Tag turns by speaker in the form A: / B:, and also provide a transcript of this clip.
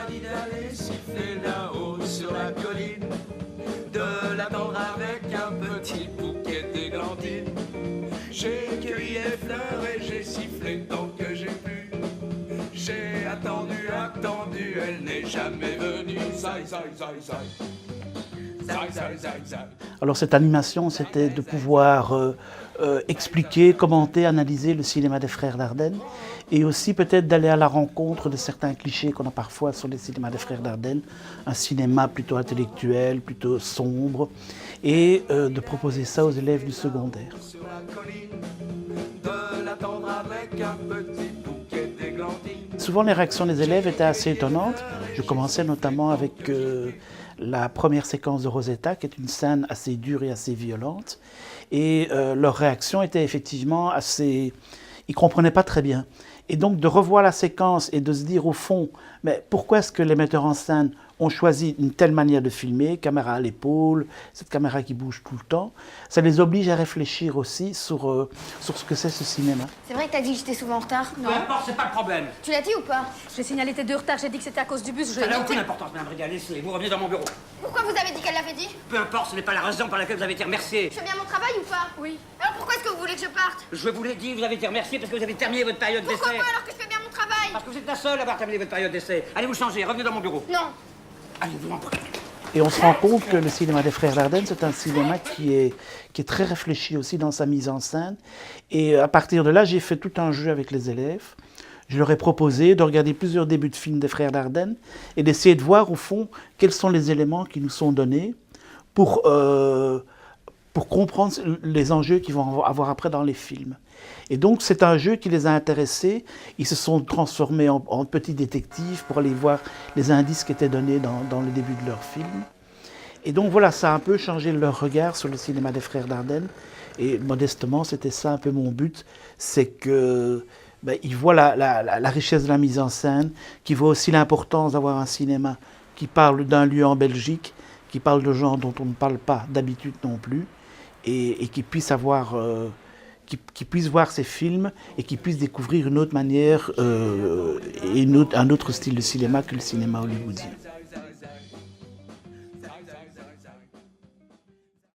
A: dit d'aller siffler là-haut sur la colline, de l'attendre avec un petit bouquet d'églantines. J'ai cueilli les fleurs et j'ai sifflé tant que j'ai pu. J'ai attendu, elle n'est jamais venue. Zai, zai, zai, zai. Zai, zai, zai, zai.
B: Alors cette animation, c'était de pouvoir expliquer, commenter, analyser le cinéma des Frères Dardenne et aussi peut-être d'aller à la rencontre de certains clichés qu'on a parfois sur les cinémas des Frères Dardenne, un cinéma plutôt intellectuel, plutôt sombre, et de proposer ça aux élèves du secondaire.
A: Sur la colline, de l'attendre avec un petit bouquet d'églantines.
B: Souvent les réactions des élèves étaient assez étonnantes. Je commençais notamment avec la première séquence de Rosetta, qui est une scène assez dure et assez violente. Et leur réaction était effectivement assez... Ils ne comprenaient pas très bien. Et donc de revoir la séquence et de se dire au fond, mais pourquoi est-ce que les metteurs en scène ont choisi une telle manière de filmer, caméra à l'épaule, cette caméra qui bouge tout le temps, ça les oblige à réfléchir aussi sur ce que c'est ce cinéma.
C: C'est vrai que t'as dit que j'étais souvent en retard?
D: Peu importe, c'est pas le problème.
C: Tu l'as dit ou pas?
E: J'ai signalé tes 2 retards, j'ai dit que c'était à cause du bus, je
D: Ça
E: l'ai
D: n'a
E: noté.
D: aucune importance, Madame Brigade, laissez, vous revenez dans mon bureau.
C: Pourquoi vous avez dit qu'elle l'avait dit?
D: Peu importe, ce n'est pas la raison par laquelle vous avez été remercié.
C: Je fais bien mon travail ou pas?
E: Oui.
C: Alors pourquoi est-ce que vous voulez que je parte?
D: Je vous l'ai dit, vous avez été remercié parce que vous avez terminé votre période
C: Pourquoi
D: d'essai.
C: pas alors que je fais bien mon travail?
D: Parce que vous êtes la seule à avoir terminé votre période d'essai. Allez vous changer, revenez dans mon bureau.
C: Non.
D: Allez, vous en prie.
B: Et on se rend compte que le cinéma des Frères Dardenne, c'est un cinéma qui est très réfléchi aussi dans sa mise en scène. Et à partir de là, j'ai fait tout un jeu avec les élèves. Je leur ai proposé de regarder plusieurs débuts de films des Frères Dardenne et d'essayer de voir au fond quels sont les éléments qui nous sont donnés pour comprendre les enjeux qu'ils vont avoir après dans les films. Et donc c'est un jeu qui les a intéressés. Ils se sont transformés en petits détectives pour aller voir les indices qui étaient donnés dans le début de leur film. Et donc voilà, ça a un peu changé leur regard sur le cinéma des Frères Dardenne. Et modestement, c'était ça un peu mon but, c'est que ils voient la richesse de la mise en scène, qu'ils voient aussi l'importance d'avoir un cinéma qui parle d'un lieu en Belgique, qui parle de gens dont on ne parle pas d'habitude non plus, et qui puissent avoir... qui puissent voir ces films et qui puissent découvrir une autre manière et un autre style de cinéma que le cinéma hollywoodien.